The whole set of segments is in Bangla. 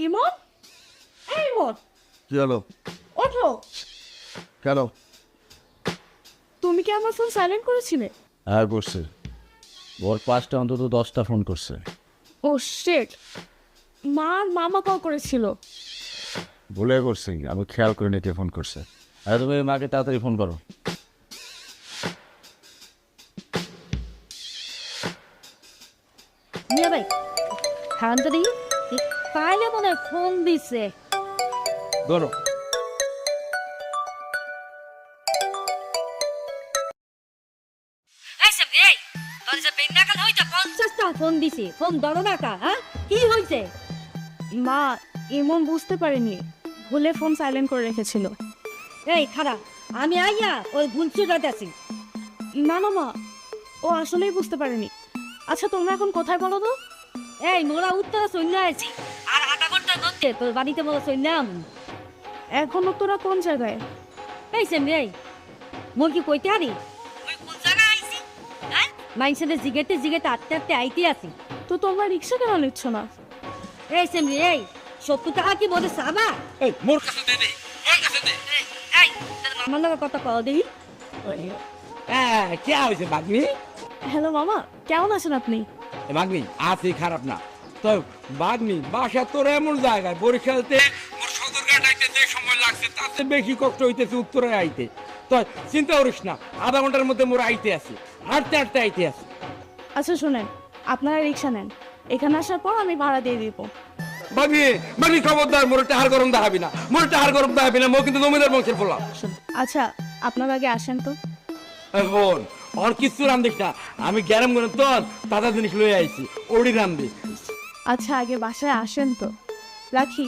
ইমন, এই ইমন, কি হলো? ওঠো। কেন? তুমি কি আমার ফোন সাইলেন্ট করেছিলে? হ্যাঁ করছে। ওর 5টা অন্তত 10টা ফোন করছে। ও শিট, মা আর মামা কল করেছিল। ভুলে করছি, আমি খেয়াল করে নিতে ফোন করছে। আরে তুমি মাকে তাড়াতাড়ি ফোন করো। মিয়া ভাই খান তো দেখি কাইলে মনে হয় ফোন দিছে। ধরো। এই সামনে এই তোর যে বেঙ্গাকাল হইতা 50টা ফোন দিছি, ফোন ধরো না কা। হ্যাঁ কি হইছে? মা, ইমন বুঝতে পারেনি, ভুলে ফোন সাইলেন্ট করে রেখেছিল। এই খারাপ, আমি আইয়া ওই ভুলচুরাতে আছি। না না মা, ও আসলেই বুঝতে পারেনি। আচ্ছা তোমরা এখন কোথায় বলো তো? এই মোরা উত্তরা সৈন্য আছি, আর আধা ঘন্টার মধ্যে তোর বাড়িতে মোরা সৈন্যাম। এখনো তোরা কোন জায়গায়? এই সামনে এই মোর কি কইতে হারি ওই কোন জায়গা আইছি? হ্যাঁ মাইনসের জিগেতে জিগেতে আটতে আটতে আইতে আছি। তো তোমরা রিক্সা কেন নিচ্ছ না? এই সামনে এই 70 টাকা কি বলে সাবা? এই মোর কাছে দে দে, মোর কাছে দে। এই তোর মামার লগে কথা কও দেখি। কি হয়েছে বাগনি? হ্যালো মামা, কেমন আছেন আপনি? বাগনি আছি, খারাপ না তো। বাগনি বাসা তোর এমন জায়গায় বরিশালতে মোর সদরঘাট আইতে যে সময় লাগছে তাতে বেশি কষ্ট হইতেছে উত্তরে আইতে। তো চিন্তা করিস না, আধা ঘন্টার মধ্যে মোর আইতে আছি, হাঁটতে হাঁটতে আইতে আছি। আচ্ছা শোনেন, আপনারা রিক্সা নেন, এখানে আসার পর আমি ভাড়া দিয়ে দিব। বাগনি বাগনি খবরদার, মোর একটা হাড় গরম দেখাবি না, মোর একটা হাড় গরম দেখাবি না, মো কিন্তু জমিদার বংশের পোলা। আচ্ছা আপনারা আগে আসেন তো। এখন আর কিছু রান্ধিস না, আমি গ্যারাম করে তোর তাজা জিনিস লয়ে আইছি, ওড়ি রান্ধি। আচ্ছা আগে বাসায় আসেন তো, রাখি।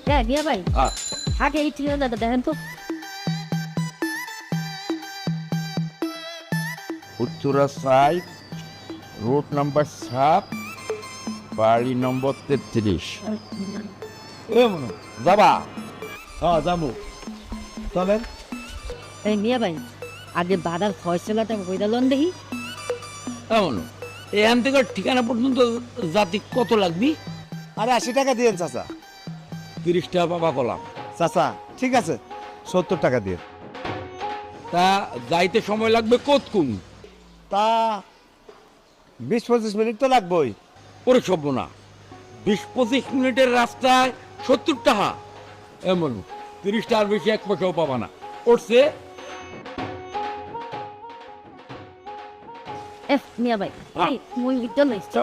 হ্যাঁ মিয়া ভাই আগে এই ঠিকানাটা দেখেন তো। উত্তরা সাইড, রোড নাম্বার 7, বাড়ি নম্বর 33। যাবা? হ্যাঁ যাবো, চলেন। এই মিয়া ভাই আগে বাজার ফয়সলাটা কইরা লন দেখি। এমন এখান থেকে ঠিকানা পর্যন্ত জাতি কত লাগবি? আরে 80 টাকা দিয়েন চাচা। 30 টাকা পাবা কলাম। চাচা ঠিক আছে, 70 টাকা দিয়ে। তা যাইতে সময় লাগবে কতক্ষণ? তা 20-25 মিনিট তো লাগবেই। ওরে সভ্য না, 20-25 মিনিটের রাস্তায় 70 টাকা? এমন 30 টাকার বেশি এক পয়সাও পাবা না। উঠছে এফ মিয়া ভাই এই মুই চল এসছি।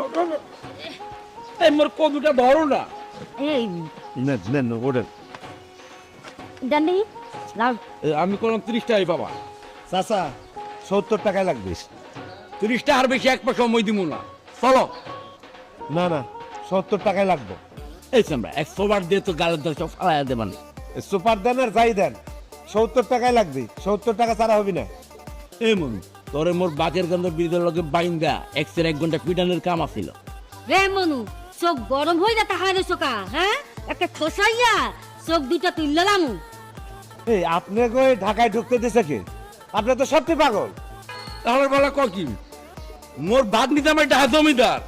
এই মোর কদুটা ধরো না। এই নেন নেন ওঠেন। দেন দেখি লাউ। আমি কোন 30 টাকাই পাবা। চাচা 70 টাকায় লাগবে। 30 টাকার বেশি এক পয়সা মই দিব না। চলো। না না 70 টাকায় লাগবে। এই আমরা 100 বার দিয়ে তো গালের দশ ফালাইয়া দেবান। সুপার দেন আর যাই দেন, 70 টাকায় লাগবে। 70 টাকা ছাড়া হবে না। এমন তোরে মোর বাকের গন্ধ বিরুদ্ধের লগে বাইন্দা 1 ঘন্টা পিটানের কাম আছিল। রে মনু চোখ গরম হয়ে যা তাহারে চোকা। হ্যাঁ একটা খসাইয়া চোখ দুটা তুললাম। এই আপনি কই ঢাকায় ঢুকতে দিছে কে? আপনি তো সত্যি পাগল। তাহলে বলা কি মোর বাদ নিতে আমার ডাহা জমিদার।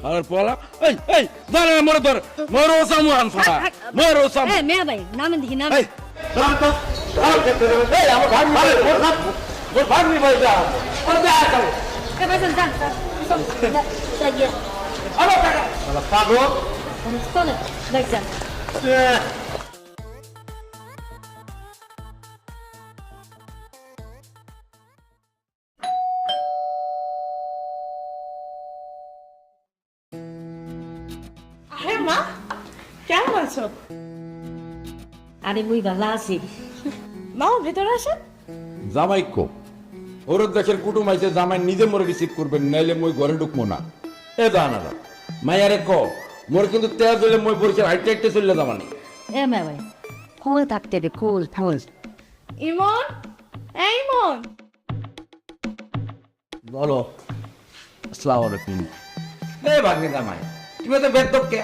আর বলা এই এই ধরে মোর ধর মোর ওসামু আনফা মোর ওসামু। এ মিয়া ভাই নামেন দেখি নাম। এই দাঁড়ান তো, এই আমার ভাগ মারে মোর ভাগ নি ভাই যা ওর দেখা যাও। এ ভাই যান যান যাইয়া আলো টাকা শালা পাগল। চলে দেখ যান। হ্যাঁ মা, কেমন আছো? আরে মুই ভালো আছি। মা ভেতরে আসেন। জামাই কো ওর দেশের কুটুম আইছে, জামাই নিজে মোরে রিসিভ করবেন, নাইলে মই ঘরে ঢুকবো না। এ দানারা মায়ারে কো মোর কিন্তু তেজ হইলে মই বরিশাল হাইটে হাইটে চলে যাবানি। এ মিয়া ভাই কোল থাকতে দে কোল থাকতে। ইমন, এই ইমন। বলো। আসসালামু আলাইকুম। নে ভাগ্নে জামাই তুমি তো বেদব কে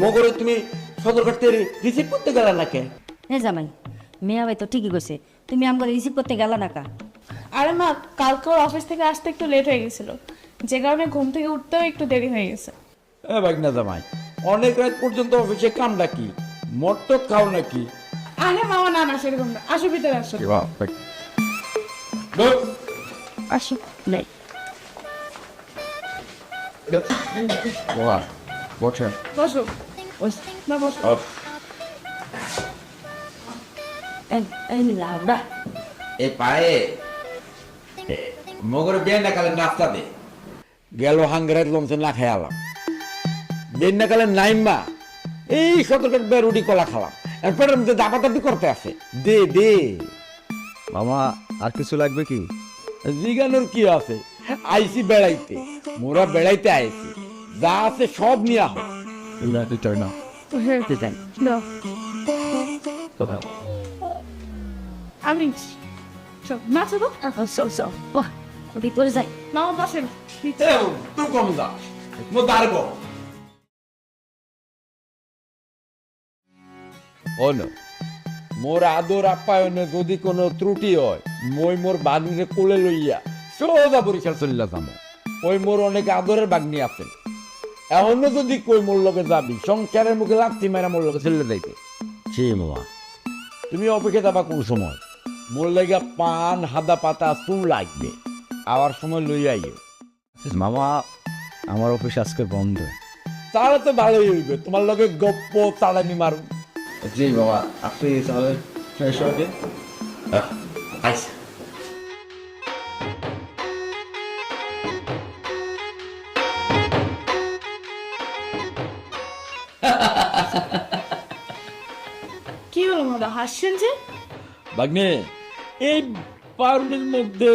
মগরে তুমি সদরঘাট থেকে রিসিভ করতে গেলা না কে? হ্যাঁ জামাই, মেয়া ভাই তো ঠিকই কইছে, তুমি আমাকে রিসিভ করতে গেলা না কা? আরে মা, কালকে ওর অফিস থেকে আসতে একটু লেট হয়ে গেছিল, যে কারণে ঘুম থেকে উঠতেও একটু দেরি হয়ে গেছে। এ ভাগ্নে জামাই অনেক রাত পর্যন্ত অফিসে কাম ডাকি মট্ট খাও নাকি? আরে মামা, না না সেরকম না, আসো ভিতরে আসো। আসো। নেই বাবা বসেন। বসো। না বসো। এই লাউডা এ পায়ে মগরে বিয়ে না কালে নাস্তা দে গেল হাঙ্গারের লঞ্চে না খেয়ালাম বিয়ে না কালে নাইমা এই সতর্কের বেরুটি কলা খালাম এরপরে মধ্যে দাপাদাপি করতে আছে দে দে মামা আর কিছু লাগবে কি? জিগানোর কি আছে আইসি বেড়াইতে মোরা বেড়াইতে আইসি যা আছে সব নিয়ে আহ না দাও। আমি চল নাচো তো। ভিতরে যাই। মামা বসেন। তুই কম যা মো দাঁড়ব হলো মোর আদর আপ্যায়নে যদি কোনো ত্রুটি হয় মই মোর বাগনিরে কোলে লইয়া সোজা বরিশাল চলিলা যাবো ওই মোর অনেক আদরের বাগনি আছে এখনো যদি কই মোর লগে যাবি সংসারের মুখে লাগতি মেরা মোর লগে চলে যাইতে জি মামা। তুমি অপেক্ষা যাবা কোন সময় মোর লাগা পান হাদা পাতা চুল লাগবে আবার সময় লইয়া আইও মামা আমার অফিস আজকে বন্ধ। তাহলে তো ভালোই হইবে তোমার লগে গপ্প তাড়ানি মারু জি বাবা, আপনি তাহলে ফ্রেশ হয়ে আচ্ছা কি হলো মামা, হাসছেন যে? বাগনে এই পাউরুটির মধ্যে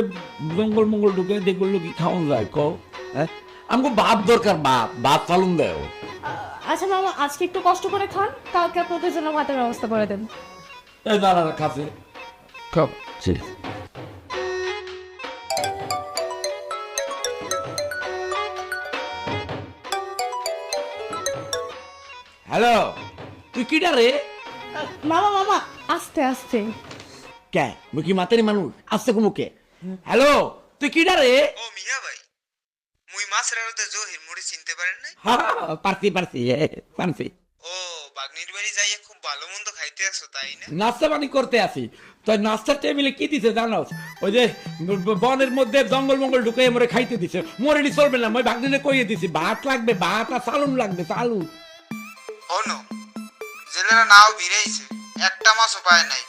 জঙ্গল মঙ্গল ঢুকে দেখলো কি খাওয়ান যায় কও হ্যাঁ আমাকে ভাত দরকার ভাত চালুন দেও আচ্ছা মামা, আজকে একটু কষ্ট করে খান, কালকে আপনাদের জন্য ভাতের ব্যবস্থা করে দেন। এই দাঁড়া খাচ্ছে খাও। জি। হ্যালো তুই কিটা রে মামা মামা, আস্তে আস্তে। কে মুই কি মাতারি মানুষ আসতে কুমুকে হ্যালো তুই কিটা রে ও মিয়া ভাই, মুই মাছ রাড়তে জহির মুড়ি চিনতে পারেন নাই? পারছি পারছি ও বাগনির বাড়ি যাইয়া খুব ভালো মন্দ খাইতে আসো তাই না? নাস্তা পানি করতে আসি তো নাস্তার টেবিলে কি দিছে জানোস ওই যে বনের মধ্যে জঙ্গল মঙ্গল ঢুকে মরে খাইতে দিছে মরেডি চলবে না মই ভাগদিনে কইয়ে দিছি ভাত লাগবে ভাত আর চালুন লাগবে চালুন ও নো, জেলেরা নাও ভিড়াইছে, একটা মাছও পায় নাই।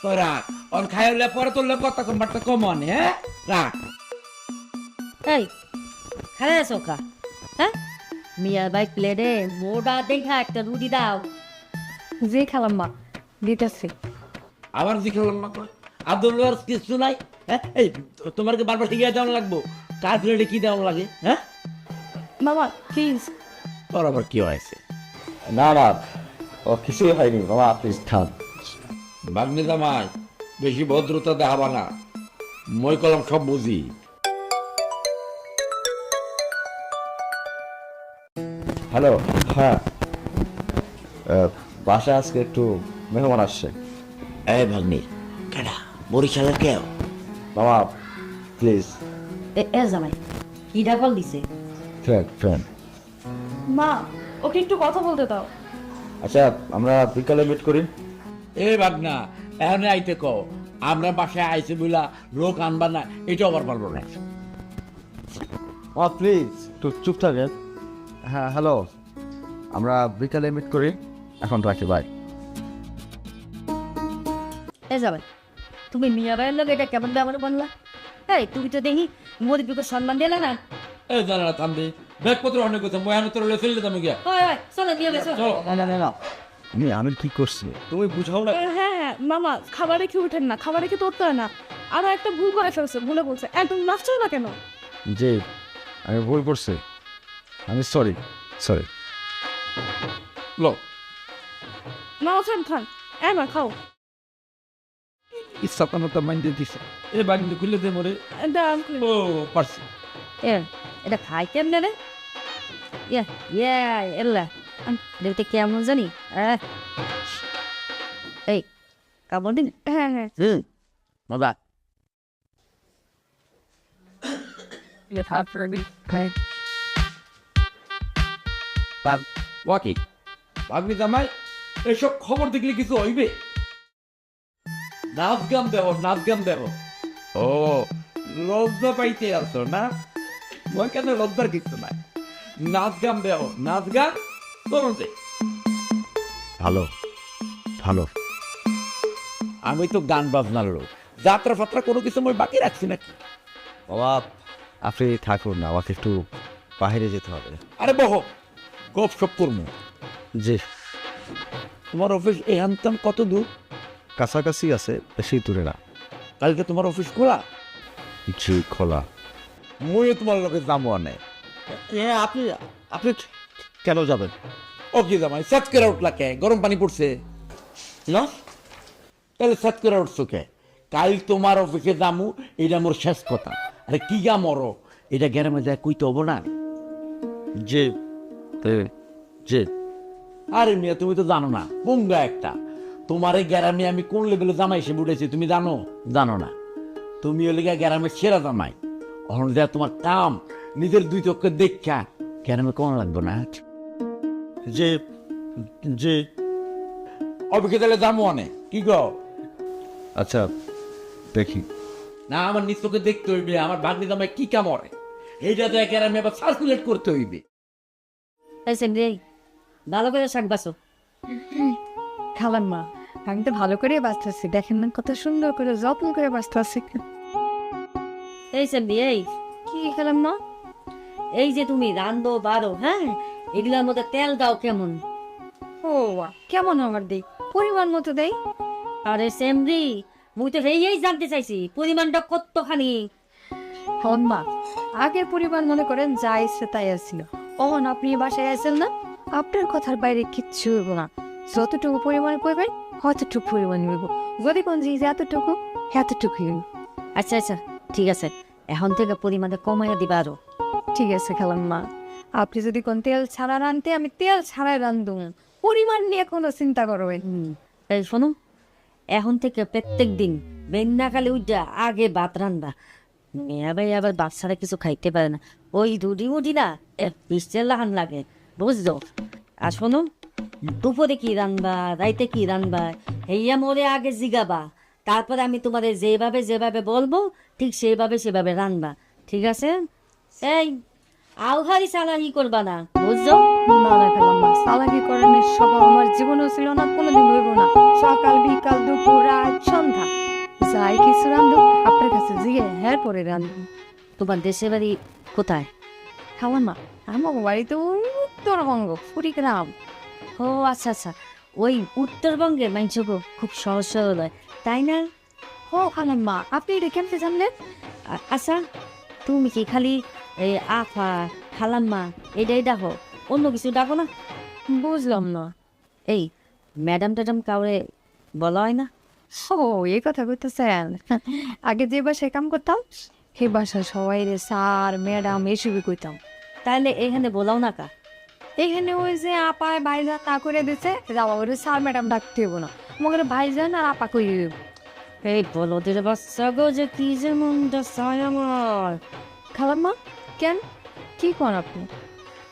তো রাখ অন খাইলে পরে তোর লোক কথা কম বার্তা কম অনে হ্যাঁ রাখ এই খালে আছো কা? হ্যাঁ, মিয়া ভাই প্লেটে মোটা দেখা একটা রুটি দাও। জি খেলাম মা, দিতেছি। আবার জিজ্ঞাসা না করে আব্দুল্লাহর কিছু নাই হ্যাঁ এই তোমার কি বারবার ঠিকই দেওয়া লাগবো কার প্লেটে কি দেওয়া লাগে হ্যাঁ মামা প্লিজ। তোর আবার কি হয়েছে না না, ও কিছুই হয়নি মামা, আপনি খান। বাগনি জামাই বেশি ভদ্রতা দেখাবা না মই কলম সব বুঝি হ্যালো। হ্যাঁ, বাসায় আজকে একটু মেহমান আসছে। এই ভাগ্নি কেডা বরিশালের কেউ মামা প্লিজ। এ জামাই কিডা কল দিছে? ফ্রেন্ড। মা, ওকে একটু কথা বলতে দাও। আচ্ছা, আমরা বিকালে মিট করি। এ ভাগনা এখন আইতে কও আমরা বাসায় আইছে বইলা লোক আনবা না এটা আবার পারবো না প্লিজ একটু চুপ থাকেন। হ্যাঁ হ্যালো, আমরা বিকালে মিট করি, এখন রাখি, বাই। এ জামাই তুমি মিয়া ভাইয়ের লোক এটা কেমন ব্যবহার বললা? এই তুমি তো দেখি মোদি পিকে সম্মান দিলে না। এই জানা থামবে ব্যাগপত্র অনেক কথা মই আনো তোর চলে যাবো গিয়া ওই ওই চলো মিয়া ভাই চলো। চলো না আমি কি করছি তুমি বুঝাও না। হ্যাঁ হ্যাঁ মামা, খাবার রেখে উঠেন না, খাবার রেখে তোরতে হয় না। আরো একটা ভুল করে ফেলছে, ভুলে বলছে। একদম নাচছো না কেন? জি, আমি ভুল করছি, আমি সরি। লো মামা খান খান, মা খাও। ইচ্ছা তো মাইন্ডে দিছে এ বাগিন খুলে দে মরে দাঁড়ান, ও পারছি এ এটা খাই কেমনে রে? ইয়া ইয়া এল্লা দেখতে কেমন জানি। এই কামড় দিন। হ্যাঁ হ্যাঁ মজা। ওয়াকি ভাগ্নি জামাই এসব খবর দেখলে কিছু হইবে? নাচ গান দেব, নাচ গান দেব। ও লজ্জা পাইতে আছো না? মই কেন লজ্জার কিছু নাই। নাচ গান দেব, নাচ গান করো দে। ভালো ভালো। আমি তো গান বাজনার লোক, যাত্রা ফাত্রা কোনো কিছু মই বাকি রাখছি নাকি? বাবা আপনি থাকুন না, আমাকে একটু বাইরে যেতে হবে। আরে বহ গপ সপ করবো। জি তোমার অফিস এখানতাম কত দূর? কাছাকাছি আছে, বেশি দূরে না। কালকে তোমার অফিস খোলা? জি খোলা। মই তোমার লোকে যাবো অনে। আপনি আপনি কেন যাবেন? ও কি জামাই সাত করে উঠলা কে? গরম পানি পড়ছে না? তাহলে সাত করে উঠছো কে? কাল তোমার অফিসে যামু, এটা মোর শেষ কথা। আরে কি গা মরো, এটা গ্যারামে যায় কইতে হবো না? জি জি। আরে মিয়া তুমি তো জানো না, পুঙ্গা একটা। তোমার এই গ্যারামে আমি কোন লেভেলে জামাই এসে উঠেছি তুমি জানো? জানো না। তুমি হলে গ্যারামের সেরা জামাই। এখন যা তোমার কাম নিজের দুই চোখে দেখা গ্যারামে কোন লাগবো না? জি জি। অফিসে তাহলে যাবো অনেক, কি গো? আচ্ছা দেখি। না আমার নিজ চোখে দেখতে হইবে আমার ভাগ্নি জামাই কি কাম করে। এইটা তো গ্যারামে আবার সার্কুলেট করতে হইবে। রে ভালো করে শাক বাসো। খালাম মা, আমি তো ভালো করে বাঁচতেছি, দেখেন না কত সুন্দর করে যত্ন করে বাঁচতেছি। এই সেমনি এই কি খেলাম না? এই যে তুমি রান্ধো বারো, হ্যাঁ এগুলোর মধ্যে তেল দাও কেমন? ও কেমন আমার দেই? পরিমাণ মতো দেই। আরে সেমরি মুই তো এই জানতে চাইছি পরিমাণটা কতখানি। হন মা, আগের পরিমাণ মনে করেন যা ইচ্ছে তাই আসছিল। অহন আপনি বাসায় আসেন না, আপনার কথার বাইরে কিচ্ছু হইব না। যতটুকু পরিমাণ করবেন অতটুকু পরিমাণ হইব। যদি কোন জিনিস এতটুকু এতটুকু হইব। আচ্ছা আচ্ছা ঠিক আছে, এখন থেকে পরিমাণটা কমাইয়া দিবা আরো। ঠিক আছে খালাম মা, আপনি যদি কোন তেল ছাড়া রানতে আমি তেল ছাড়াই রান্ধব, পরিমাণ নিয়ে কোনো চিন্তা করবেন। এই শোনো, এখন থেকে প্রত্যেক দিন বেন্নাকালে উঠা আগে ভাত রান্না। মেয়া ভাই আবার বাচ্চারা কিছু খাইতে পারে না, ওই রুটি মুটি না পিসের লাহান লাগে, বুঝছো? আর শোনো, দুপুরে কি রানবা রাইতে কি রানবা হেয়া মোরে আগে জিগাবা, তারপরে আমি তোমাদের যেভাবে যেভাবে বলবো ঠিক সেভাবে রানবা, ঠিক আছে? এই আলহারি চালাহি করবা না, বুঝছো? না না খালাম মা, চালাকি করানোর স্বভাব আমার জীবনেও ছিল না, কোনোদিন হইব না। সকাল বিকাল দুপুর রাত সন্ধ্যা যাই কিছু রান্ধব আপনার কাছে জিগে হ্যাঁ পরে রান্ধব। তোমার দেশের বাড়ি কোথায়? খালাম মা, আমার বাড়ি তো উত্তরবঙ্গ, কুড়িগ্রাম। ও আচ্ছা আচ্ছা, ওই উত্তরবঙ্গের মানুষকে খুব সহজ সরল হয়, তাই না? ও খালাম মা, আপনি এটা কেমতে জানলেন? আচ্ছা তুমি কি খালি এই আফা খালাম্মা এটাই ডাকো, অন্য কিছু ডাকো না? বুঝলাম না। এই ম্যাডাম ট্যাডাম কাউরে বলা হয় না? ও এই কথা বলতেছেন? আগে যে বাসায় কাম করতাম সেই বাসায় সবাই রে স্যার ম্যাডাম এসবই কইতাম। তাহলে এখানে বলাও না কা? এখানে ওই যে আপায় ভাইজান না করে দিছে, যাওয়া ওরে স্যার ম্যাডাম ডাকতে হইব না, মনে ভাইজান আর আপা কই। এই বলদের বাচ্চা গো যে কি যে মনটা চায় আমার। খালাম্মা কেন, কি কন আপনি?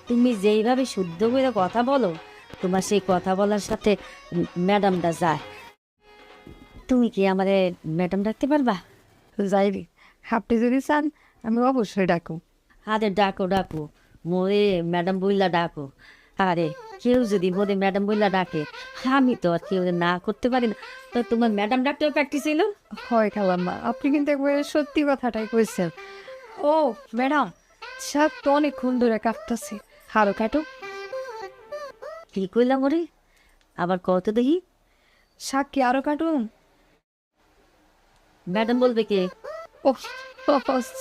তুমি যেইভাবে শুদ্ধ করে কথা বলো, তোমার সেই কথা বলার সাথে ম্যাডামটা যায়। তুমি কি আমারে ম্যাডাম ডাকতে পারবা? যাইবি, আপনি যদি চান আমি অবশ্যই ডাকু। আরে ডাকো ডাকো, মোরে ম্যাডাম বইলা ডাকো। আরে কেউ যদি মোরে ম্যাডাম বইলা ডাকে, আমি তো আর কেউ না করতে পারি না, তো তোমার ম্যাডাম ডাকতেও প্র্যাকটিস ছিল। হয় খালাম্মা, আপনি কিন্তু একবারে সত্যি কথাটাই কইছেন। ও ম্যাডাম, সব তো অনেকক্ষণ ধরে কাটতেছে, আরো কাটো। কি কইলাম ওরে, আবার কত দেখি। শাক কি আরো কাটুন? ম্যাডাম বলবে কে? ও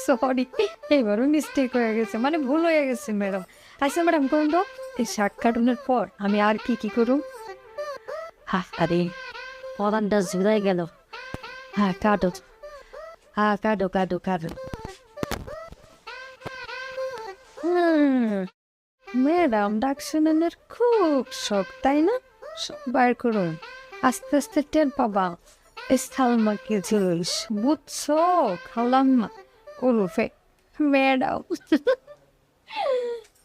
সরি, এবারও মিস্টেক হয়ে গেছে, মানে ভুল হয়ে গেছে ম্যাডাম। আচ্ছা ম্যাডাম করুন তো, এই শাক কাটুনের পর আমি আর কি কি করুন? আরে পরানটা ঝুরাই গেল। হ্যাঁ কাটো, হ্যাঁ কাটো কাটো কাটো। ম্যাডাম ডাক শুনানোর খুব শখ তাই না? বার করুন, আস্তে আস্তে টের পাবা সালমাকে জিনিস বুঝছো? খালাম্মা ওরফে ম্যাডাম।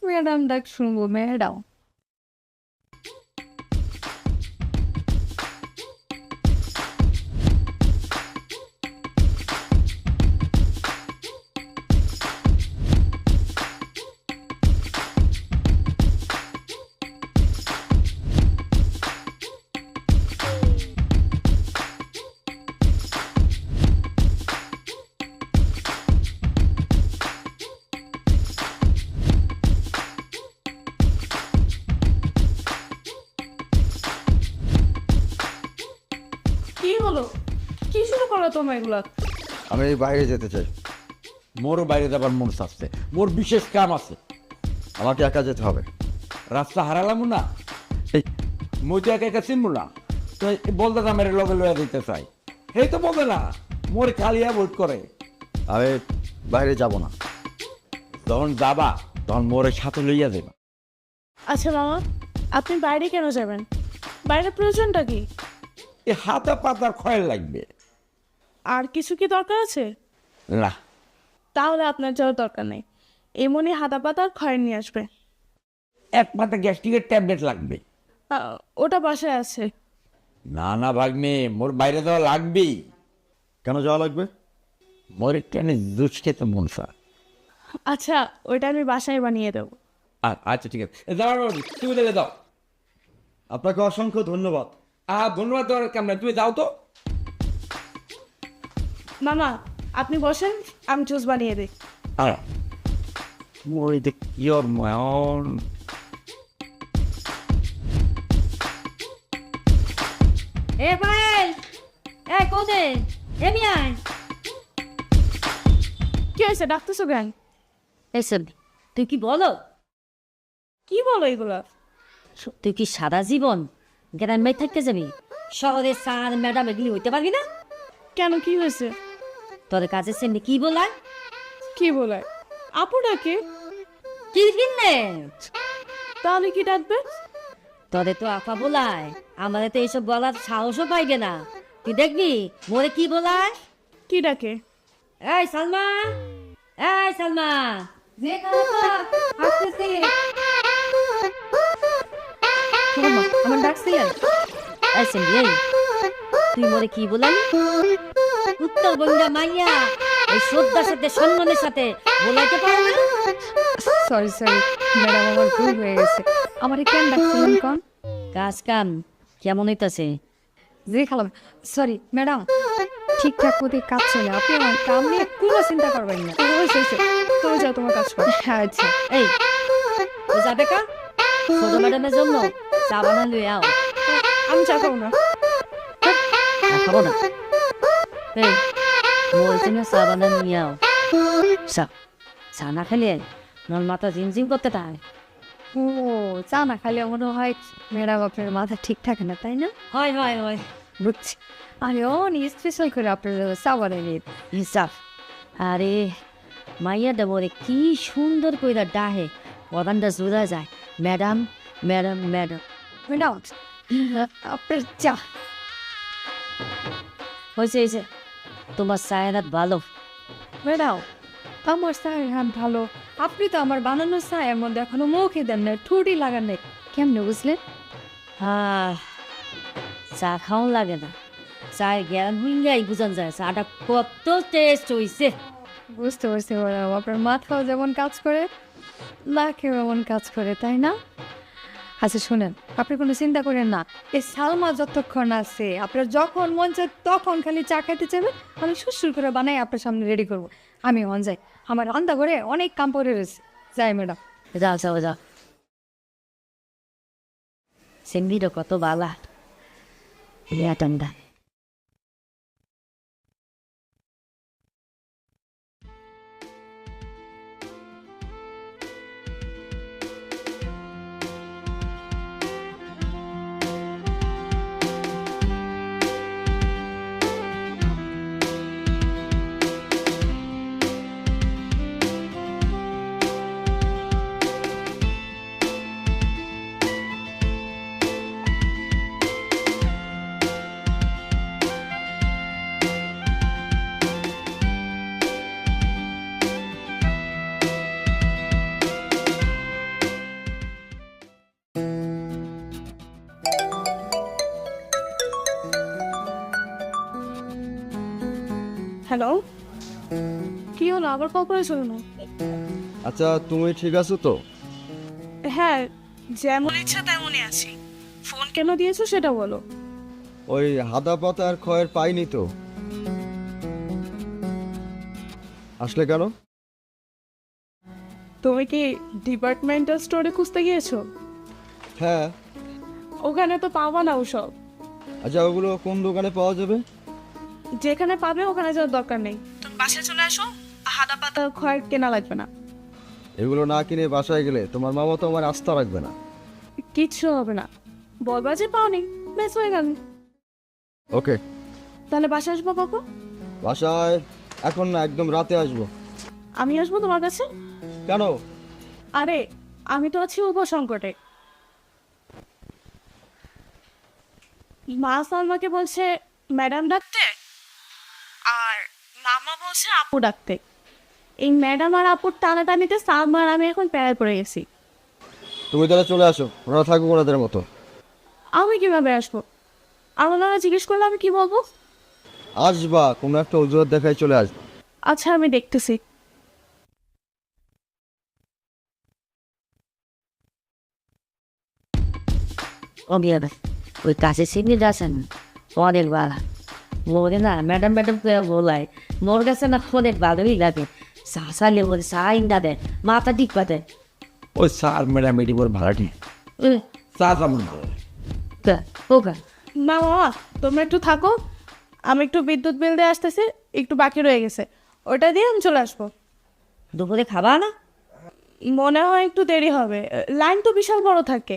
ম্যাডাম ডাক শুনবো ম্যাডাম। কি হলো? কি শুরু করো তোমরা এগুলা? আমি বাইরে যেতে চাই। মোরও বাইরে যাবার মন চাচ্ছে, মোর বিশেষ কাম আছে। আমাকে একা যেতে হবে। রাস্তা হারালাম না, এই মই তো একা একা চিনবো না, তো বলতে আমার লগে লইয়া দিতে চাই। এই তো বলবে না মোর কালিয়া ভোট করে। আমি বাইরে যাব না। যখন যাবা তখন মোরের সাথে লইয়া দেবা। আচ্ছা মামা, আপনি বাইরে কেন যাবেন? বাইরে প্রয়োজনটা কি? এই হাতা পাতার খয়ের লাগবে আর কিছু কি দরকার আছে? না। তাহলে আপনার যাওয়ার দরকার নেই, এমনই হাতা পাতা আর খয়ের নিয়ে আসবে। এক পাতা গ্যাস্ট্রিকের ট্যাবলেট লাগবে। ওটা বাসায় আছে। না না ভাগ্নে, মোর বাইরে যাওয়া লাগবেই। কেন যাওয়া লাগবে? মোর একটু জুস খেতে মন চায়। আচ্ছা, ওইটা আমি বাসায় বানিয়ে দেবো। আচ্ছা ঠিক আছে, যাও তুমি দেখে দাও। আপনাকে অসংখ্য ধন্যবাদ। ধন্যবাদ দেওয়ার কেমন, তুমি যাও তো। মামা আপনি বসেন, আমি জুস বানিয়ে দিই। ওই দেখ ইয়র মন। এ পায়েল, এ কোনে, এমি আয়। কি হয়েছে, ডাকতেছো কেন? এসব তুই কি বলো? কি বলো এগুলা? তুই কি সারা জীবন গ্রামে থাকতে যাবি? শহরে স্যার ম্যাডাম এগুলি হইতে পারবি না? কেন, কি হয়েছে? তোর কাছে সেমনি কি বলায়? কি বলে? আপু ডাকে। কি কিনে? তাহলে কি ডাকবে? তোরে তো আফা বলায়, আমাদের তো এইসব বলার সাহসও পাইবে না। তুই দেখবি মোরে কি বলায়। কি ডাকে? এই সালমা, এই সালমা। খালাম্মা, আমার ডাকছিলেন? এই সেমনি, এই তুই মোরে কি বলালি? উত্তর বঙ্গা মাইয়া এই শ্রদ্ধার সাথে সম্মানের সাথে বলাইতে পারো না? সরি সরি ম্যাডাম, আমার ভুল হয়ে গেছে। আমারে কেন ডাকছিলেন কোন? কাজ কাম কেমন হইতাছে? জি খালাম, সরি ম্যাডাম, ঠিকঠাক মতো কাজ চলে, আপনি আমার কাম নিয়ে কোনো চিন্তা করবেন না। হয়েছে, তুমি যাও তোমার কাজ করো। হ্যাঁ আচ্ছা। এই ও যাবে কা? ছোট ম্যাডামের জন্য চা বানা লই আও। আমি চা খাবো না। খাবো না? এই মোর জন্য চা বানা নিয়ে আও। চা চা না খেলে নল মাথা ঝিমঝিম করতে তাই। ও, চা না খাইলে মনে হয় ম্যাডাম আপনার মাথা ঠিক থাকে না, তাই না? হয় হয় হয়, বুঝছি। আমি অনেক স্পেশাল করে আপনার চা বানিয়ে নিই। হিসাব। আরে মাইয়া দেবরে কি সুন্দর কইরা ডাহে, প্রধানটা জোড়া যায়। Madam madam madam. ম্যাডাম আপনার চা। হয়েছে হয়েছে, তোমার চায়ের হাত ভালো। ম্যাডাম আমার চায়ের হাত ভালো, আপনি তো আমার বানানো চায়ের মধ্যে এখনো মুখে দেন নাই, ঠুটি লাগান নাই, কেমনে বুঝলেন? চা খাওয়ান লাগে না, চায়ের জ্ঞান হুইঙ্গাই বুঝান যায় চাটা কত টেস্ট হইছে। বুঝতে পারছি ম্যাডাম, আপনার মাথাও যেমন কাজ করে লাখেও এমন কাজ করে, তাই না? আচ্ছা শুনেন, আপনি কোনো চিন্তা করেন না, এই সালমা যতক্ষণ আছে আপনার যখন মন চায় তখন খালি চা খাইতে চাইবেন, আমি সুসুর করে বানাই আপনার সামনে রেডি করবো। আমি অন যাই, আমার রান্না করে অনেক কাম পড়ে রয়েছে। যাই ম্যাডাম। যাও যাও যাও। সেমনিরও কত বালা ঠান্ডা। হ্যালো, কি হলো আবার কল করেছিল না? আচ্ছা তুমি ঠিক আছো তো? হ্যাঁ, যেমন ইচ্ছা তেমনই আছি। ফোন কেন দিয়েছো সেটা বলো। ওই হাদা পাতা আর খয়ের পাইনি তো। আসলে কেন? তুমি কি ডিপার্টমেন্টাল স্টোরে খুঁজতে গিয়েছো? হ্যাঁ। ওখানে তো পাবা না ওসব। আচ্ছা ওগুলো কোন দোকানে পাওয়া যাবে? যেখানে পাবে ওখানে যাওয়ার দরকার নেই। তুমি বাসায় চলে আসো, হাদা পাতা খয়ের কেনা লাগবে না। এগুলো না কিনে বাসায় গেলে তোমার মামা তো আমার আস্থা রাখবে না। কিচ্ছু হবে না, বলবা যে পাওনি, বেশ হয়ে গেল। ওকে। তাহলে বাসায় আসবো কখন? বাসায় এখন না, একদম রাতে আসবো। আমি আসবো তোমার কাছে? কেন? আরে আমি তো আছি উপসংকটে। মা সালমাকে বলছে ম্যাডাম ডাকতে, আর মামা বলছে আপু ডাকতে। এই ম্যাডাম আর আপুর টানাটানিতে সালমা আর আমি এখন প্যারায় পড়ে গেছি। তুমি তাহলে চলে আসো, ওরা থাকুক ওনাদের মতো। আমি কিভাবে আসবো? আমার জিজ্ঞেস করলে আমি কি বলবো? আসবা, কোনো একটা অজুহাত দেখায় চলে আসবে। আচ্ছা আমি দেখতেছি। ও বিয়ে ওই কাছে সিগনি যাচ্ছেন অনেক ভালো। মোরে না ম্যাডাম ম্যাডাম করে বলাই, মোর কাছে না অনেক ভালোই লাগে। সাসালে বলে সাইন দেয়, মাথা ঠিক পাতে। ওই স্যার ম্যাডাম এটি বড় ভাড়াটি চা চামড় ওকা না মামা, তোমরা একটু থাকো, আমি একটু বিদ্যুৎ বিল দিয়ে আসতেছি, একটু বাকি রয়ে গেছে, ওটা দিয়ে আমি চলে আসবো। দুপুরে খাবা না? মনে হয় একটু দেরি হবে, লাইন তো বিশাল বড় থাকে।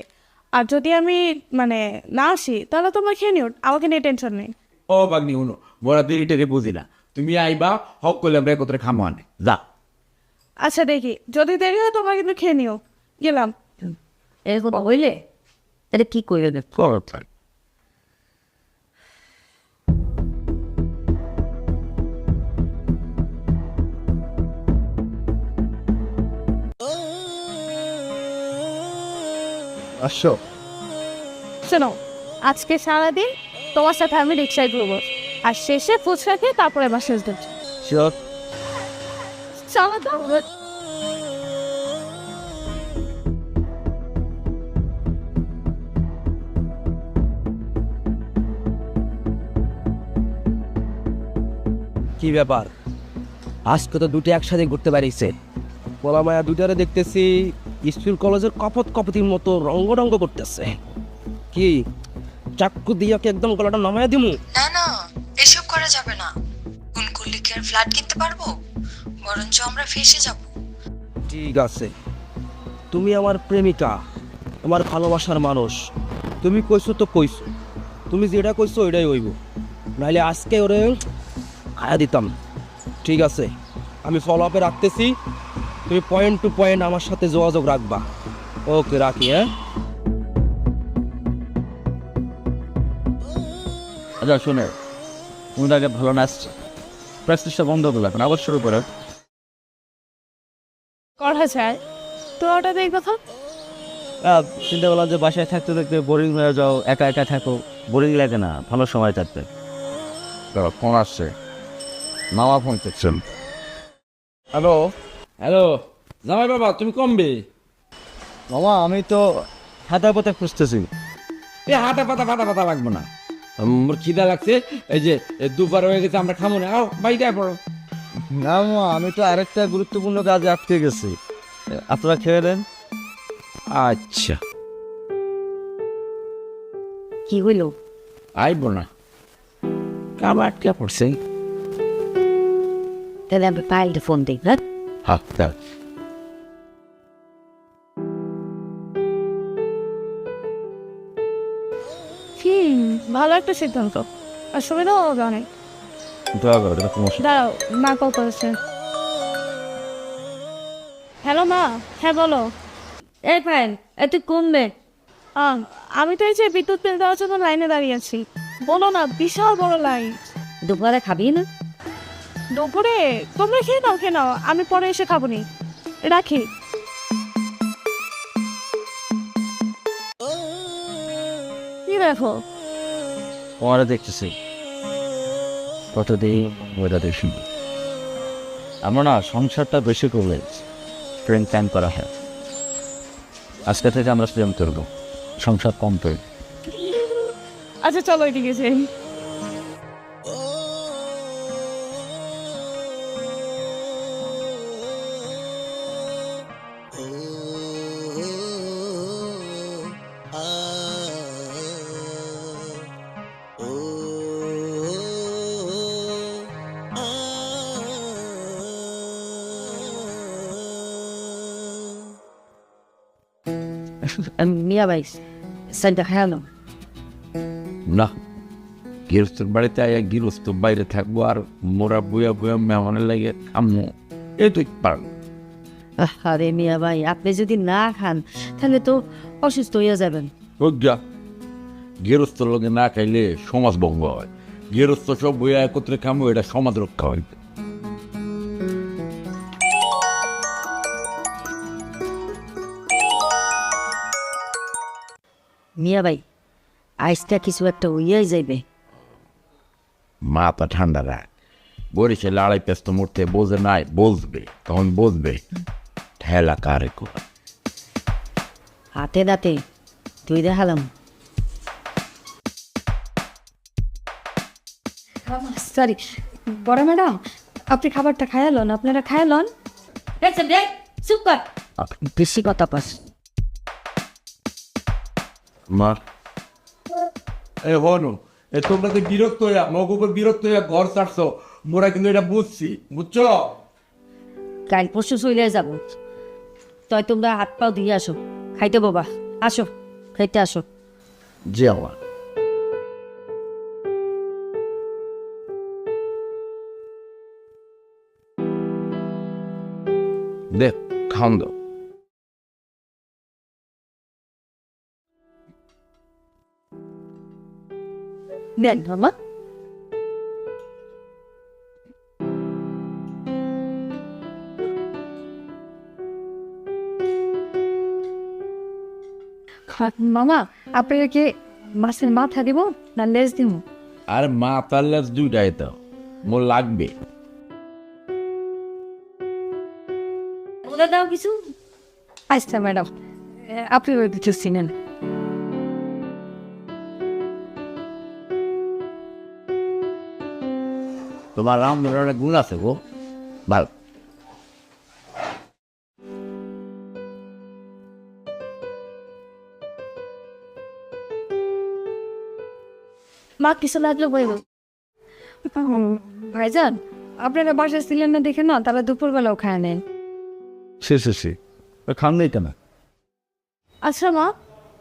আর যদি আমি মানে না আসি তাহলে তোমরা খেয়ে নিও, আমাকে নিয়ে টেনশন নেই। ও বাগনি শুনো, বড় দেরিটাকে বুঝি না। তুমি আইবা হক করলে আমরা একত্রে খামো আনে যা। আচ্ছা দেখি, যদি দেরি হয় তোমরা কিন্তু খেয়ে নিও। গেলাম। এরকম হইলে তাহলে কি করবে? আসো। শোনো, আজকে সারাদিন তোমার সাথে আমি রিক্সায় ঘুরবো, আর শেষে ফুচকা খেয়ে তারপরে বাসে আসবো। শিওর? চলো তো। কি ব্যাপার, আজকে তো দুটো একসাথে ঘুরতে পারিছে। পোলা মায়া দুটারে দেখতেছি স্কুল কলেজের কপত কপতির মতো রঙ্গ রঙ্গ করতেছে। কি চাক্কু দিয়ে কি একদম গলাটা নামায়া দিমু? না না, এসব করা যাবে না। কোন কুল্লিকের ফ্ল্যাট কিনতে পারবো, বরঞ্চ আমরা ফেসে যাব। ঠিক আছে, তুমি আমার প্রেমিকা, আমার ভালোবাসার মানুষ। তুমি কইছো তো কইছো, তুমি যেটা কইছো ওইটাই হইব, নাইলে আজকে ওরে খায়া দিতাম। ঠিক আছে, আমি ফলো আপে রাখতেছি, তুমি পয়েন্ট টু পয়েন্ট আমার সাথে যোগাযোগ রাখবা। ওকে রাখি। হ্যাঁ আচ্ছা শুনে, তুমি তাকে ভালো নাচছো, প্র্যাকটিসটা বন্ধ করলে এখন আবার শুরু করে। করা যায় তো, ওটা দেখ কথা। চিন্তা করলাম যে বাসায় থাকতে থাকতে বোরিং হয়ে যাও, একা একা থাকো, বোরিং লাগে না, ভালো সময় থাকতে। ফোন আসছে, মামা ফোন করছেন। হ্যালো। হ্যালো জামাই বাবা, তুমি কমবে? মামা আমি তো হাতা পাতা খুঁজতেছি। এ হাতা পাতা ফাটা পাতা লাগবে না, মোর খিদা লাগছে। এই যে দুবার হয়ে গেছে, আমরা খামো না, আও বাইরে পড়ো। না মামা, আমি তো আরেকটা গুরুত্বপূর্ণ কাজে আটকে গেছি, আপনারা খেয়ে দেন। আচ্ছা কি হইলো? আইব না, কাম আটকে পড়ছে। তাহলে আমি পাইলটা ফোন দিই। হ্যাঁ হ্যাঁ দেখ। ভালো একটা সিদ্ধান্ত, আর সুবিধাও হবে অনেক। দয়া করো, এটা সমস্যা। দাঁড়াও, মা কল করেছে। হ্যালো মা। হ্যাঁ বলো। এই ফাইন তুই কমবে। আমি তো এই যে বিদ্যুৎ বিল দেওয়ার জন্য লাইনে দাঁড়িয়ে আছি। বলো না, বিশাল বড় লাইন। দুপুরে খাবি না? দুপুরে তোমরা খেয়ে নাও, আমি পরে এসে খাবো নি। রাখি। কি দেখো? তোমারে দেখতেছি। কতদিন ওটা দেখি আমরা না সংসারটা বেশি করলে প্রেম প্ল্যান করা হয়। আজকে থেকে আমরা প্রেম করবো, সংসার কম করব। আচ্ছা চলো এদিকে যাই। মিয়া ভাই সাইডটা খেয়াল না, গৃহস্থর বাড়িতে আয়া গৃহস্থ বাইরে থাকবো আর মোরা বইয়া বইয়া মেহমানের লাগে খামো, এই তো পার। আরে মিয়া ভাই আপনি যদি না খান তাহলে তো অসুস্থ হয়ে যাবেন। যা গৃহস্থর লগে না খাইলে সমাজ ভঙ্গ হয়। গৃহস্থ সব বইয়া একত্রে খামো, এটা সমাজ রক্ষা হয়। মিয়া ভাই আইসটা কিছু একটা হইয়াই যাইবে। মাথা ঠান্ডা রাখ, বরিশালে আড়াই পেস্ত মরতে বোঝে নাই, বসবে তখন বসবে ঠেলা কারে কোয়া। হাতে দাঁতে তুই দেখালাম। সরি বড় ম্যাডাম, আপনি খাবারটা খায়ালন, আপনারা খায়ালন। চুপ কর, বেশি কথা পাস। মা এ হনু, এ তোমরা তো বিরক্ত হইয়া মগুকে বিরক্ত হইয়া ঘর ছাড়ছো, মোরা কিন্তু এটা বুঝছি, বুঝছো? কাল পরশু চলে যাব, তাই তোমরা হাত পাও দিয়ে আসো, খাইতে বাবা আসো, খাইতে আসো। যে আমার দেখ খাওন দাও। দেন মামা। মামা আপনাকে মাছের মাথা দিব না লেজ দিব? আর মা তার লেজ দুইটাই তো মোর লাগবে। ওদের দাও কিছু। আচ্ছা ম্যাডাম, আপনি ওই কিছু চিনেন। তোমার রাম ধরনের গুণ আছে গো, ভালো। মা কিছু লাগলো বইব। ভাইজান আপনারা বাসায় ছিলেন না দেখে না, তারা দুপুরবেলাও খায় নেন। সে খান নেই কেন? আচ্ছা মা,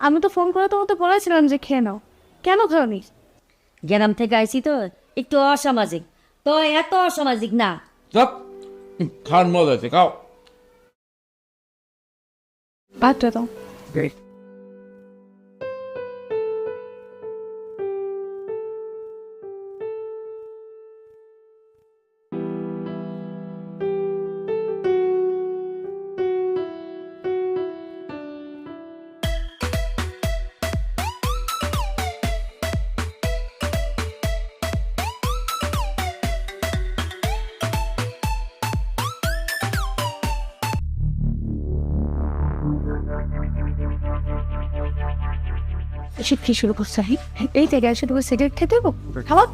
আমি তো ফোন করে তোমাকে বলেছিলাম যে খেয়ে নাও, কেন খাওনি? গ্রাম থেকে আইসি তো একটু অসামাজিক, তো এত অসামাজিক না। সব খান মজা আছে, খাও। ভাতটা দাও। এসে কি শুরু করছে? এই থেকে এসে তোকে সিগারেট খেতে দেবো, খাওয়া।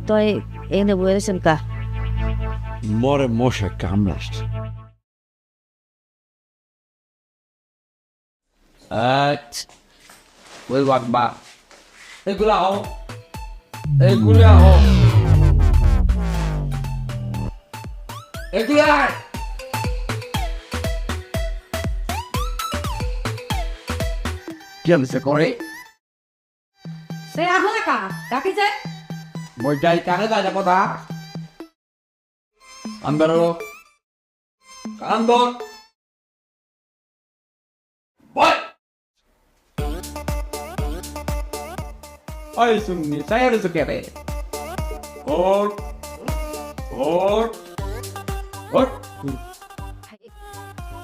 তো এনে বলেছেন কা মরে মশা কামড়াচ্ছে। ওই বাবা এগুলা হও, এগুলা হও, এগুলা কি আমি সে করে সে আহলে কা ডাকি যায় ওইটাই কানে যায় না কথা আন্দর আন্দর বয় ওই শুননি সাইয়ারে তো কেরে ওর ওর ওর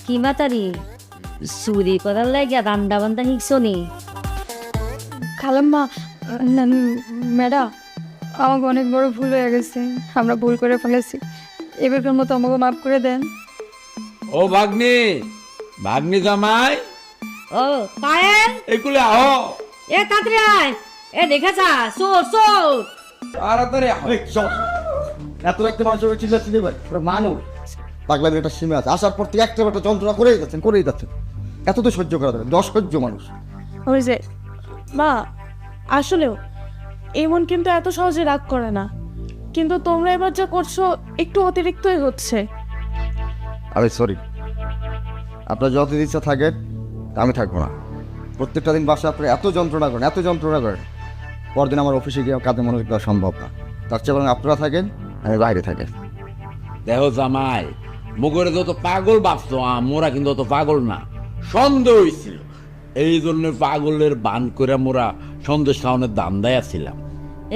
কি মাতারি চুরি করার লাগিয়া দান্দা বান্দা শিখছো নি? খালাম্মা ম্যাডাম আমাকে অনেক বড় ভুল হয়ে গেছে, আমরা ভুল করে ফেলেছি, এবারকার মতো আমাকে মাফ করে দেন। ও ভাগ্নি ভাগ্নি জামাই ও পায়েল, এগুলো আহ এ তাড়াতাড়ি আয়, এ দেখেছা চোর চোর। তাড়াতাড়ি আহ এত একটা মানুষের চিন্তা চিনি ভাই মানুষ পাগলামের একটা সীমা আছে, আসার পর থেকে একটা যন্ত্রণা করেই যাচ্ছেন। এত তো সহ্য করা যাবে, অসহ্য মানুষ। ওই যে মা, আসলেও এমন কিন্তু এত সহজে রাগ করে না, কিন্তু তোমরা এবার যা করছো একটু অতিরিক্তই হচ্ছে। আমি সরি, আপনার যত ইচ্ছা থাকেন আমি থাকবো না। প্রত্যেকটা দিন বাসা আপনি এত যন্ত্রণা করেন, পরদিন আমার অফিসে গিয়ে কাজে মনোযোগ দেওয়া সম্ভব না। তার চেয়ে বরং আপনারা থাকেন, আমি বাইরে থাকেন। দেখো জামাই, মুগরে যত পাগল ভাবছো মোরা কিন্তু অত পাগল না, সন্দেহ হয়েছিল, এই জন্য পাগলের বান করে মোরা সন্দেশ খাওয়ানোর দাম দেয়া ছিলাম।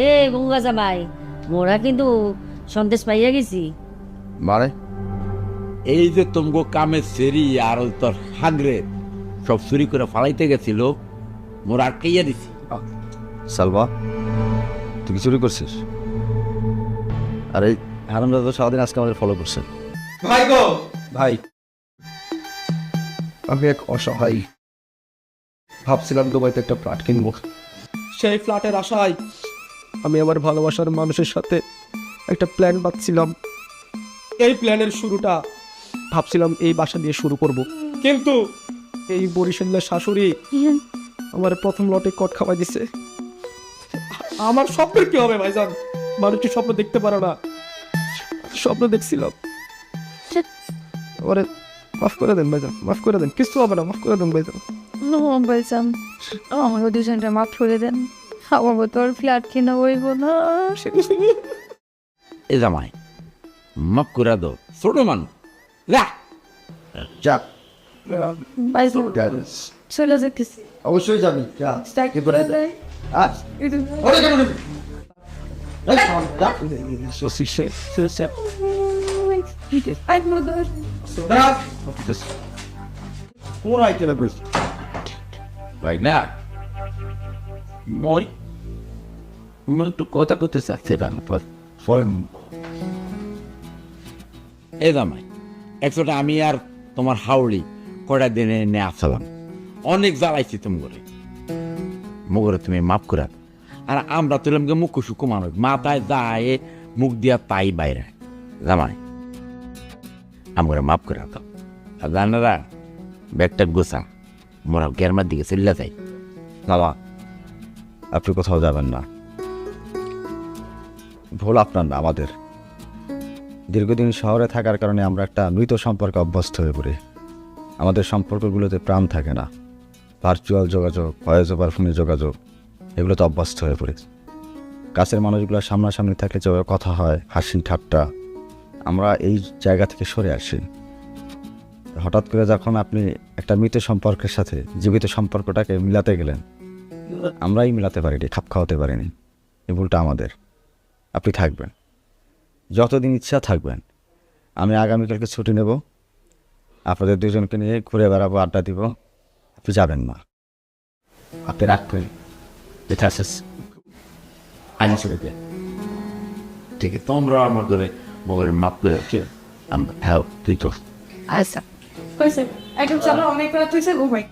এ গঙ্গা জামাই, মোরা কিন্তু সন্দেশ পাইয়া গেছি। মানে এই যে তোমাকে কামের সেরি আর ওই তোর হাগরে সব চুরি করে ফালাইতে গেছিল, মোরা আটকাইয়া দিছি। সালবা, তুই কি চুরি করছিস? আর এই হারামদা তো সারাদিন আজকে আমাদের ফলো করছে। ভাই, আমি এক অসহায়, ভাবছিলাম দুবাইতে একটা ফ্ল্যাট কিনবো। সেই ফ্ল্যাটের আশায় আমি আমার ভালোবাসার মানুষের সাথে একটা প্ল্যান বাঁধছিলাম। এই প্ল্যানের শুরুটা ভাবছিলাম এই বাসা দিয়ে শুরু করব, কিন্তু এই বরিশালের শাশুড়ি আমার প্রথম লটে কট খাওয়াই দিছে। আমার স্বপ্নের কি হবে ভাইজান? মানুষটি স্বপ্ন দেখতে পারে না, স্বপ্ন দেখছিলাম। ওরে মাফ করে দেন ভাইজান, মাফ করে দেন, কিছু হবে না, মাফ করে দেন ভাইজান। বলছিলাম আমাকে দুজনটা মাফ করে দেন, আমাকে তোর ফ্ল্যাট কিনা হইব না। এ জামাই মাফ করে দাও, ছোট মানুষ যা যা, চলে যেতেছি। অবশ্যই যাবি। যা। আজ। ওরে কেন নিবি? এই শোন, যা। দাঁড়া। কোন আইটেমে বলছিস? ভাই না মই একটু কথা করতে চাচ্ছিলাম। এ জামাই, একশোটা আমি আর তোমার হাওড়ি কয়টা দিনে এনে আসলাম, অনেক জ্বালাইছি তুমি করে, মুগরে তুমি মাফ করে দাও। আর আমরা তুলাম গে মুখ সুকু মানুষ, মাথায় যায় মুখ দিয়া তাই বাইরে। জামাই আমরে মাফ করে দাও। আর জানারা ব্যাগটা গোছা, মোরা গেরমার দিকে চলে যাই। বাবা, আপনি কোথাও যাবেন না, ভুল আপনার না আমাদের। দীর্ঘদিন শহরে থাকার কারণে আমরা একটা মৃত সম্পর্কে অভ্যস্ত হয়ে পড়ি। আমাদের সম্পর্কগুলোতে প্রাণ থাকে না, ভার্চুয়াল যোগাযোগ, ভয়েস ওভার ফোনে যোগাযোগ, এগুলোতে অভ্যস্ত হয়ে পড়ি। কাছের মানুষগুলো সামনাসামনি থাকলে যেভাবে কথা হয়, হাসি ঠাট্টা, আমরা এই জায়গা থেকে সরে আসি। হঠাৎ করে যখন আপনি একটা মৃত সম্পর্কের সাথে জীবিত সম্পর্কটাকে মিলাতে গেলেন, আমরাই মিলাতে পারিনি, খাপ খাওয়াতে পারিনি, এই ভুলটা আমাদের। আপনি থাকবেন, যতদিন ইচ্ছা থাকবেন। আমি আগামীকালকে ছুটি নেব, আপনাদের দুজনকে নিয়ে ঘুরে বেড়াবো, আড্ডা দিব। আপনি যাবেন না, আপনি রাখবেন। ঠিক আছে, তোমরা আমার ধরে মগরে মাপ করে আমরা হ্যাঁ তুই তো আচ্ছা হয়েছে, একদম চলো, অনেক রাত হয়েছে, ঘুমাই।